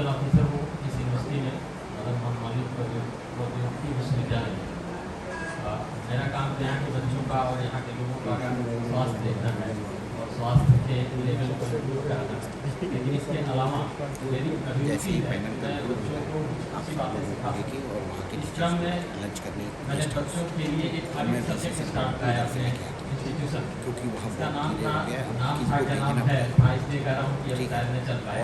Medical officer हूँ इस university में, मदन मोहन मालवीय प्रौद्योगिकी विश्वविद्यालय में। मेरा काम तो यहाँ के बच्चों का और यहाँ के लोगों का स्वास्थ्य देखना है और स्वास्थ्य के लेवल को इम्प्रूव कराना है। लेकिन इसके अलावा मेरी अभिरुचि है, मैं बच्चों को अच्छी बातें सिखाता हूँ। इस क्रम में मैंने बच्चों के लिए एक अलग सब्जेक्ट स्टार्ट किया अपने इंस्टीट्यूशन, इसका नाम था क्या नाम है, इसलिए कह रहा हूँ कि अब शायद में चल पाए।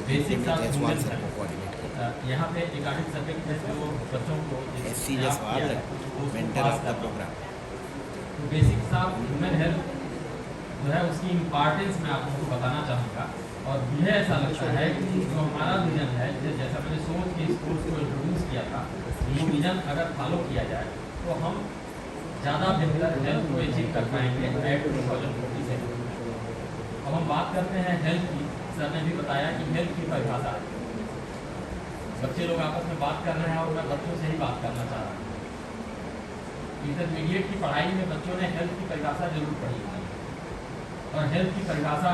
Basics of human health. यहाँ पे एक आर्टिक सब्जेक्ट है जो बच्चों को मेंटर ऑफ द प्रोग्राम। तो बेसिक्स ऑफ ह्यूमन हेल्थ जो है उसकी इम्पॉर्टेंस मैं आप लोगों को बताना चाहूँगा। और मुझे ऐसा लगता है कि जो हमारा विजन है, जैसा मैंने सोच के इस कोर्स को इंट्रोड्यूस किया था, ये विजन अगर फॉलो किया जाए तो हम ज़्यादा बेहतर हेल्थ को अचीव कर पाएंगे एट 2047। अब हम बात करते हैं हेल्थ की। सर ने भी बताया कि हेल्थ की परिभाषा है। बच्चे लोग आपस में बात कर रहे हैं और मैं बच्चों से ही बात करना चाह रहा हूँ। इंटरमीडिएट की पढ़ाई में बच्चों ने हेल्थ की परिभाषा जरूर पढ़ी है, और हेल्थ की परिभाषा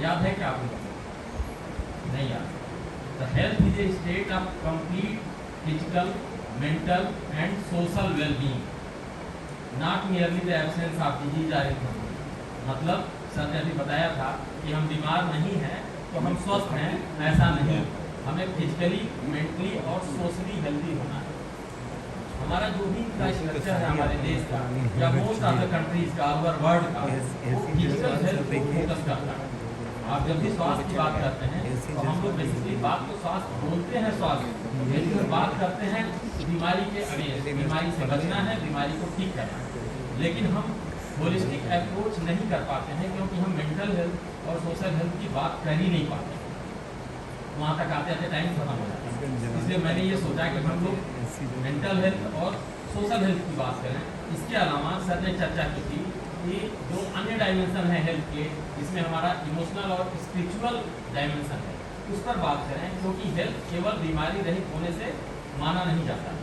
याद है क्या आपको? नहीं याद। The health is a state of complete physical, mental and social wellbeing, not merely the absence of disease और इन्फॉर्मेशन। मतलब सर ने अभी बताया था कि हम बीमार नहीं हैं तो हम स्वस्थ हैं, ऐसा नहीं। हमें फिजिकली, मेंटली और सोशली हेल्दी होना है। हमारा जो भी इंफ्रास्ट्रक्चर है हमारे देश का या मोस्ट ऑफ द कंट्रीज का, ओवर वर्ल्ड का, वो फिजिकल हेल्थ को फोकस करता है। आप जब भी स्वास्थ्य की बात करते हैं तो हम लोग बेसिकली बात तो स्वास्थ्य बोलते हैं, स्वास्थ्य, लेकिन बात करते हैं बीमारी के अगेंस्ट, बीमारी से बचना है, बीमारी को ठीक करना है। लेकिन हम होलिस्टिक अप्रोच नहीं कर पाते हैं क्योंकि हम मेंटल हेल्थ और सोशल हेल्थ की बात कर ही नहीं पाते। वहाँ तक आते आते टाइम खत्म हो जाता है। इसलिए मैंने ये सोचा कि हम लोग मेंटल हेल्थ और सोशल हेल्थ की बात करें। इसके अलावा सर ने चर्चा की थी कि जो अन्य डायमेंशन है हेल्थ के, जिसमें हमारा इमोशनल और स्पिरिचुअल डायमेंशन है, उस पर बात करें, क्योंकि हेल्थ केवल बीमारी रहित होने से माना नहीं जाता।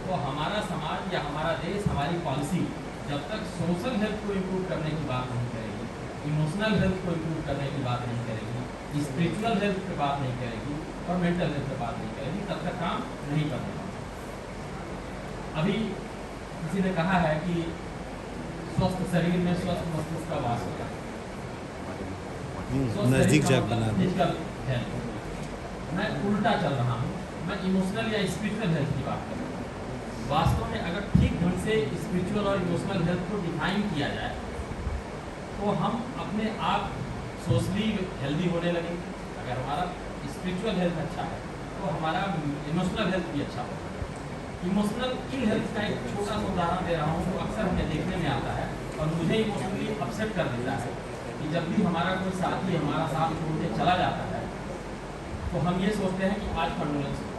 तो हमारा समाज या हमारा देश, हमारी पॉलिसी जब तक सोशल हेल्थ को इम्प्रूव करने की बात नहीं करेगी, इमोशनल हेल्थ को इम्प्रूव करने की बात नहीं करेगी, स्पिरिचुअल हेल्थ पे बात नहीं करेगी और मेंटल हेल्थ पे बात नहीं करेगी, तब तक काम नहीं करने वाला। अभी किसी ने कहा है कि स्वस्थ शरीर में स्वस्थ मस्तिष्क का वास होता है। नजदीक जाकर बना फिजिकल हेल्थ, मैं उल्टा चल रहा हूँ, मैं इमोशनल या स्पिरिचुअल हेल्थ की बात कर रहा हूँ। वास्तव में अगर ठीक ढंग से स्पिरिचुअल और इमोशनल हेल्थ को डिफाइन किया जाए तो हम अपने आप सोशली हेल्दी होने लगेंगे। अगर हमारा स्पिरिचुअल हेल्थ अच्छा है तो हमारा इमोशनल हेल्थ भी अच्छा होगा। इमोशनल इल हेल्थ का एक छोटा सा उदाहरण दे रहा हूँ जो अक्सर हमें देखने में आता है और मुझे इमोशनली अपसेट कर देता है कि जब भी हमारा कोई साथी हमारा साथ छोड़ के चला जाता है तो हम ये सोचते हैं कि आज कंडोलेंस होगा।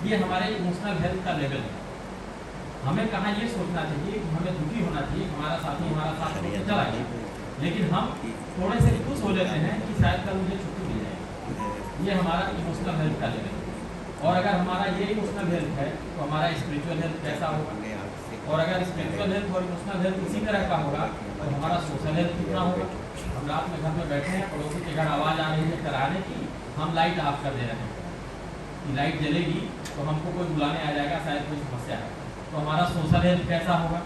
ये हमारे इमोशनल हेल्थ का लेवल है। हमें कहाँ ये सोचना चाहिए कि हमें दुखी होना चाहिए कि हमारा साथी हमारा साथ छोड़ के चला गया, लेकिन हम थोड़े से खुश हो लेते हैं कि शायद कल मुझे छुट्टी मिल जाएगी। ये हमारा इमोशनल हेल्थ का लेवल है। और अगर हमारा ये इमोशनल हेल्थ है तो हमारा स्पिरिचुअल हेल्थ कैसा होगा? और अगर स्पिरिचुअल हेल्थ और इमोशनल हेल्थ इसी तरह का होगा तो हमारा सोशल हेल्थ कितना होगा? हम रात में घर में बैठे हैं, पड़ोसी के घर आवाज़ आ रही है कराने की, हम लाइट ऑफ कर दे रहे हैं कि लाइट जलेगी तो हमको कोई बुलाने आ जाएगा, शायद कोई समस्या है, तो हमारा सोशल हेल्थ कैसा होगा?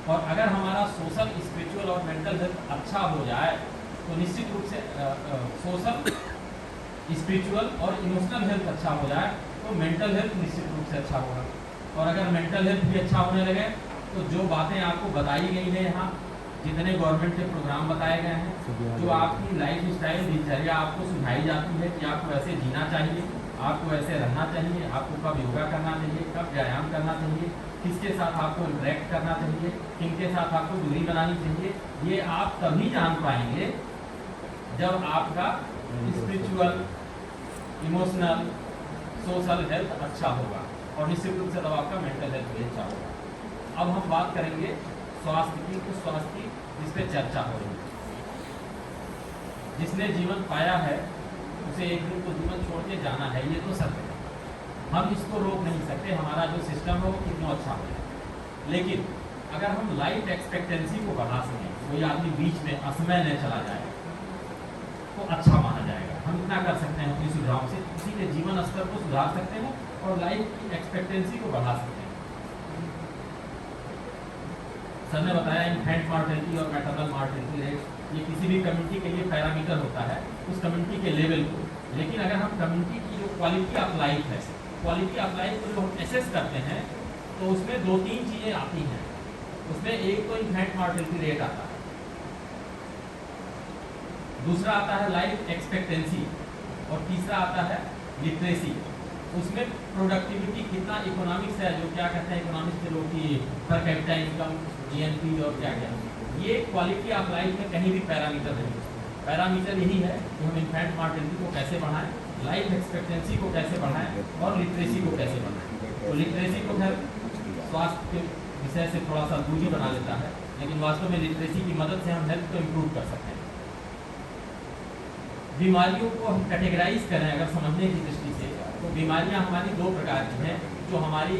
और अगर हमारा सोशल, स्पिरिचुअल और मेंटल हेल्थ अच्छा हो जाए तो निश्चित रूप से सोशल, स्पिरिचुअल और इमोशनल हेल्थ अच्छा हो जाए तो मेंटल हेल्थ निश्चित रूप से अच्छा होगा। और अगर मेंटल हेल्थ भी अच्छा होने लगे तो जो बातें आपको बताई गई है यहाँ, जितने गवर्नमेंट के प्रोग्राम बताए गए हैं, जो आपकी लाइफ स्टाइल, दिनचर्या आपको सुझाई जाती है कि आपको ऐसे जीना चाहिए, आपको ऐसे रहना चाहिए, आपको कब योगा करना चाहिए, कब व्यायाम करना चाहिए, किसके साथ आपको इंटरेक्ट करना चाहिए, किनके साथ आपको दूरी बनानी चाहिए, ये आप तभी जान पाएंगे जब आपका स्पिरिचुअल, इमोशनल, सोशल हेल्थ अच्छा होगा और निश्चित रूप से तब आपका मेंटल हेल्थ भी अच्छा होगा। अब हम बात करेंगे स्वास्थ्य की, तो स्वास्थ्य की जिस पे चर्चा हो रही है, जिसने जीवन पाया है उसे एक दिन तो जीवन छोड़ के जाना है, ये तो सत्य है। हम इसको रोक नहीं सकते, हमारा जो सिस्टम है वो कितना अच्छा हो। लेकिन अगर हम लाइफ एक्सपेक्टेंसी को बढ़ा सकें, कोई आदमी बीच में असमय न चला जाए, तो अच्छा माना जाएगा। हम इतना कर सकते हैं अपनी सुविधाओं से, किसी के जीवन स्तर को सुधार सकते हैं और लाइफ की एक्सपेक्टेंसी को बढ़ा सकते हैं। सर ने बताया इन्फेंट मॉर्टेलिटी और मैटरनल मॉर्टेलिटी रेट ये किसी भी कम्युनिटी के लिए पैरामीटर होता है, उस कम्युनिटी के लेवल को। लेकिन अगर हम कम्युनिटी की जो क्वालिटी ऑफ लाइफ है, क्वालिटी ऑफ लाइफ को जो हम एसेस करते हैं तो उसमें 2-3 चीज़ें आती हैं। उसमें एक तो इन्फेंट मॉर्टेलिटी रेट आता है, दूसरा आता है लाइफ एक्सपेक्टेंसी और तीसरा आता है लिटरेसी। उसमें प्रोडक्टिविटी कितना इकोनॉमिक्स है, जो क्या कहते हैं इकोनॉमिक्स के लोग की पर कैपिटा इनकम, जीएनपी और क्या क्या, ये क्वालिटी ऑफ लाइफ में कहीं भी पैरामीटर नहीं। पैरामीटर यही है कि हम इन्फेंट मॉर्टेलिटी को कैसे बढ़ाएं, लाइफ एक्सपेक्टेंसी को कैसे बढ़ाएं और लिटरेसी को कैसे बढ़ाएं। तो लिटरेसी को खैर स्वास्थ्य के विषय से थोड़ा सा दूरी बना लेता है, लेकिन वास्तव में लिटरेसी की मदद से हम हेल्थ को इम्प्रूव कर सकते हैं। बीमारियों को हम कैटेगराइज करें अगर समझने की दृष्टि से, तो बीमारियां हमारी 2 प्रकार की हैं जो हमारी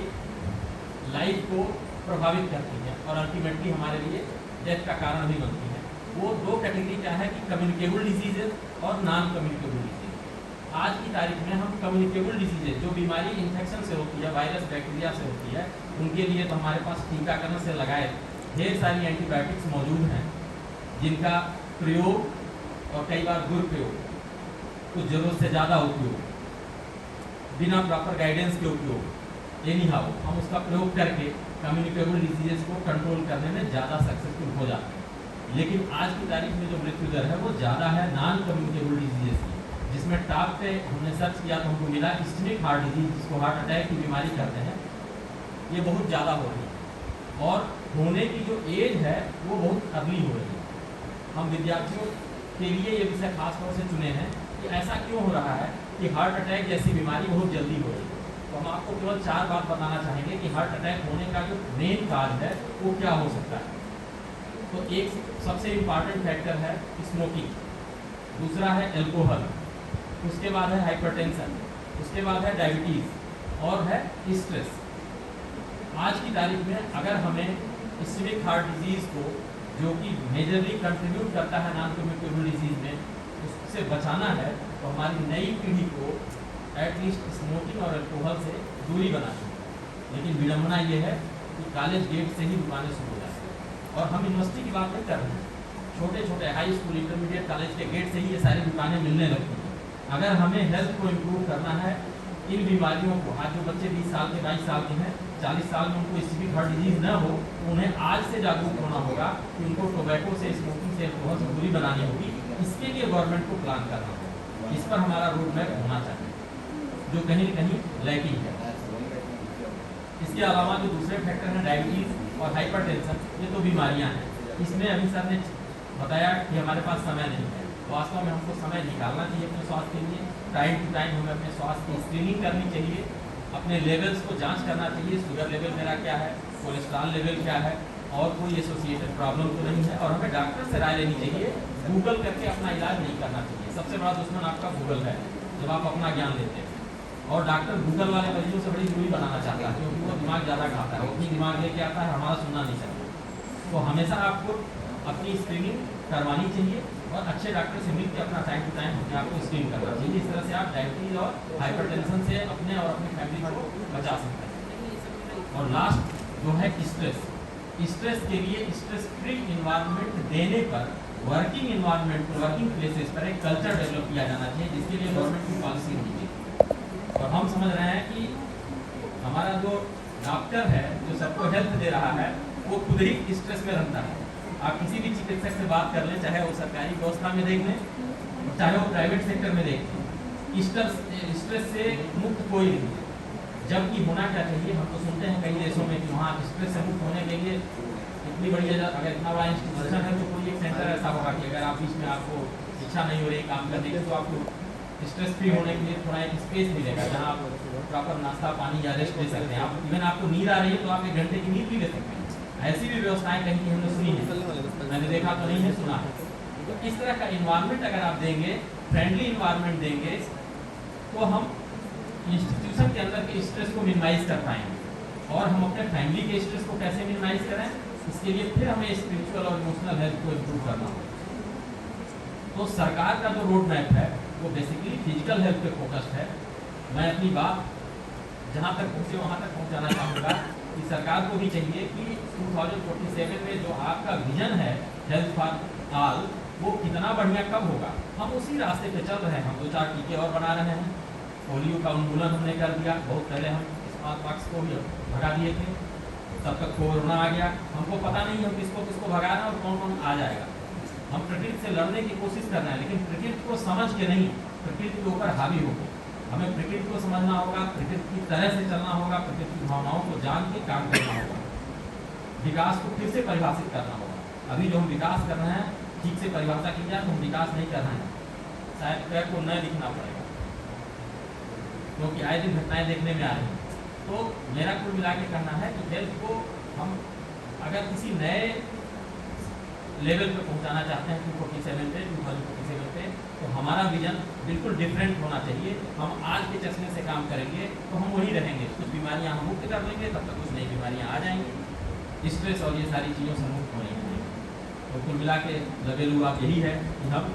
लाइफ को प्रभावित करती हैं और अल्टीमेटली हमारे लिए डेथ का कारण भी बनती हैं। वो 2 कैटेगरी क्या है कि कम्युनिकेबल डिजीजेज और नॉन कम्युनिकेबल डिजीज। आज की तारीख में हम कम्युनिकेबल डिजीजेज, जो बीमारी इन्फेक्शन से होती है, वायरस बैक्टीरिया से होती है, उनके लिए तो हमारे पास टीकाकरण से लगाए ढेर सारी एंटीबायोटिक्स मौजूद हैं, जिनका प्रयोग और कई बार दुरुपयोग, कुछ जरूरत से ज़्यादा उपयोग, बिना प्रॉपर गाइडेंस के उपयोग, एनी हाउ हम उसका प्रयोग करके कम्युनिकेबल डिजीजेस को कंट्रोल करने में ज़्यादा सक्सेसफुल हो जाते हैं। लेकिन आज की तारीख में जो मृत्यु दर है वो ज़्यादा है नॉन कम्युनिकेबल डिजीजेस की, जिसमें टॉप पे हमने सर्च किया तो हमको मिला इस्केमिक हार्ट डिजीज, जिसको हार्ट अटैक की बीमारी कहते हैं, ये बहुत ज़्यादा हो रही है और होने की जो एज है वो बहुत अर्ली हो रही है। हम विद्यार्थियों के लिए ये विषय खास तौर से चुने हैं कि ऐसा क्यों हो रहा है कि हार्ट अटैक जैसी बीमारी बहुत जल्दी हो रही है। तो हम आपको केवल 4 बात बताना चाहेंगे कि हार्ट अटैक होने का जो मेन काज है वो क्या हो सकता है। तो एक सबसे इम्पॉर्टेंट फैक्टर है स्मोकिंग, दूसरा है एल्कोहल, उसके बाद है हाइपरटेंशन, उसके बाद है डायबिटीज़ और है स्ट्रेस। आज की तारीख में अगर हमें इस्केमिक हार्ट डिजीज़ को, जो कि मेजरली कंट्रीब्यूट करता है नॉन कम्युनिकेबल डिजीज़ में, उससे बचाना है तो हमारी नई पीढ़ी को एटलीस्ट स्मोकिंग और अल्कोहल से दूरी बनानी है। लेकिन विडम्बना ये है कि कॉलेज गेट से ही दुकानें शुरू हो जाती हैं और हम यूनिवर्सिटी की बात नहीं कर रहे हैं, छोटे छोटे हाई स्कूल, इंटरमीडिएट, कॉलेज के गेट से ही ये सारी दुकानें मिलने लगती हैं। अगर हमें हेल्थ को इम्प्रूव करना है, इन बीमारियों को, आज जो बच्चे 20 साल के 22 साल के हैं, 40 साल में उनको इस्केमिक हार्ट डिजीज़ न हो, उन्हें आज से जागरूक होना होगा कि उनको टोबैको से, स्मोकिंग से, अल्कोहल से दूरी बनानी होगी। इसके लिए गवर्नमेंट को प्लान करना होगा, इस पर हमारा रोड मैप होना चाहिए, जो कहीं न कहीं लैकिंग है। इसके अलावा जो दूसरे फैक्टर हैं डायबिटीज़ और हाइपरटेंशन, ये तो बीमारियां हैं। इसमें अभी सर ने बताया कि हमारे पास समय नहीं है। वास्तव में हमको समय निकालना चाहिए अपने स्वास्थ्य के लिए। टाइम टू टाइम हमें अपने स्वास्थ्य की स्क्रीनिंग करनी चाहिए, अपने लेवल्स को जांच करना चाहिए, शुगर लेवल मेरा क्या है, कोलेस्ट्रॉल लेवल क्या है और कोई एसोसिएटेड प्रॉब्लम तो नहीं है। और हमें डॉक्टर से राय लेनी चाहिए, गूगल करके अपना इलाज नहीं करना चाहिए। सबसे बड़ा दुश्मन आपका गूगल है जब आप अपना ज्ञान लेते हैं। और डॉक्टर गूगल वाले मरीजों से बड़ी दूरी बनाना चाहता है, क्योंकि वो दिमाग ज़्यादा खाता है, वो अपनी दिमाग लेके आता है, हमारा सुनना नहीं चाहता। तो हमेशा आपको अपनी स्क्रीनिंग करवानी चाहिए और अच्छे डॉक्टर से मिलकर अपना टाइम टू टाइम अपने आप को स्क्रीन करना चाहिए। इस तरह से आप डायबिटीज और हाइपरटेंशन से अपने और अपनी फैमिली को बचा सकते हैं। और लास्ट जो है स्ट्रेस, स्ट्रेस के लिए स्ट्रेस फ्री इन्वायरमेंट देने पर वर्किंग इन्वायरमेंट, वर्किंग प्लेसेस पर एक कल्चर डेवलप किया जाना चाहिए, जिसके लिए गवर्नमेंट की पॉलिसी होनी चाहिए। और हम समझ रहे हैं कि हमारा जो डॉक्टर है, जो सबको हेल्प दे रहा है, वो खुद ही स्ट्रेस में रहता है। आप किसी भी चिकित्सक से बात कर लें, चाहे वो सरकारी व्यवस्था में देख लें, चाहे वो प्राइवेट सेक्टर में देख लें, स्ट्रेस से मुक्त कोई नहीं है। जबकि होना क्या चाहिए, हम तो सुनते हैं कई देशों में कि वहाँ स्ट्रेस से मुक्त होने के लिए इतनी बड़ी, अगर इतना बड़ा इंस्टीट्यूशन है तो कोई एक सेंटर ऐसा होगा कि अगर आप बीच में आपको इच्छा नहीं हो रही काम करने की, तो आपको स्ट्रेस फ्री होने के लिए थोड़ा एक स्पेस मिलेगा जहाँ आप प्रॉपर नाश्ता, पानी या रेस्ट ले सकते हैं। आप इवन आपको नींद आ रही है तो आप 1 घंटे की नींद भी ले सकते हैं। ऐसी भी व्यवस्थाएं कहीं की हमने सुनी है, मैंने देखा तो नहीं है, सुना है। तो इस तरह का इन्वायरमेंट अगर आप देंगे, फ्रेंडली इन्वायरमेंट देंगे, तो हम इंस्टीट्यूशन के अंदर के स्ट्रेस को मिनिमाइज कर पाएंगे। और हम अपने फैमिली के स्ट्रेस को कैसे मिनिमाइज करें, इसके लिए फिर हमें स्पिरिचुअल और इमोशनल हेल्थ को इम्प्रूव करना होगा। तो तो सरकार का जो रोड मैप है वो बेसिकली फिजिकल हेल्थ पे फोकस्ड है। मैं अपनी बात जहाँ तक पहुँचे वहाँ तक पहुँचाना चाहूँगा कि सरकार को भी चाहिए कि 2047 में जो आपका विजन है हेल्थ फॉर ऑल, वो कितना बढ़िया कब होगा। हम उसी रास्ते पे चल रहे हैं। हम 2-4 टीके और बना रहे हैं। पोलियो का उन्मूलन हमने कर दिया। बहुत पहले हम स्मार्ट पॉक्स को भी भगा दिए थे। तब तक कोरोना आ गया। हमको पता नहीं हम किसको भगा रहे हैं और कौन कौन आ जाएगा। हम प्रकृति से लड़ने की कोशिश कर रहे हैं, लेकिन प्रकृति को समझ के नहीं, प्रकृति के ऊपर हावी होकर हमें प्रकृति को समझना होगा, प्रकृति की तरह से चलना होगा, प्रकृति की भावनाओं को जान के काम करना होगा, विकास को फिर से परिभाषित करना होगा। अभी जो हम विकास कर रहे हैं ठीक से परिभाषा की जाए तो हम विकास नहीं कर रहे हैं, शायद पैर को न दिखना पड़ेगा, क्योंकि आए दिन घटनाएं देखने में आ रही हैं। तो मेरा कुल मिला के कहना है कि हेल्थ को हम अगर किसी नए लेवल पे पहुंचाना चाहते हैं 2047 पे, तो हमारा विजन बिल्कुल डिफरेंट होना चाहिए। हम आज के चश्मे से काम करेंगे तो हम वही रहेंगे। कुछ बीमारियां हम मुक्त कर लेंगे, तब तक कुछ नई बीमारियां आ जाएंगी, स्ट्रेस और ये सारी चीज़ों से मुक्त होने के लिए। तो कुल मिला के लबेलू बात यही है कि हम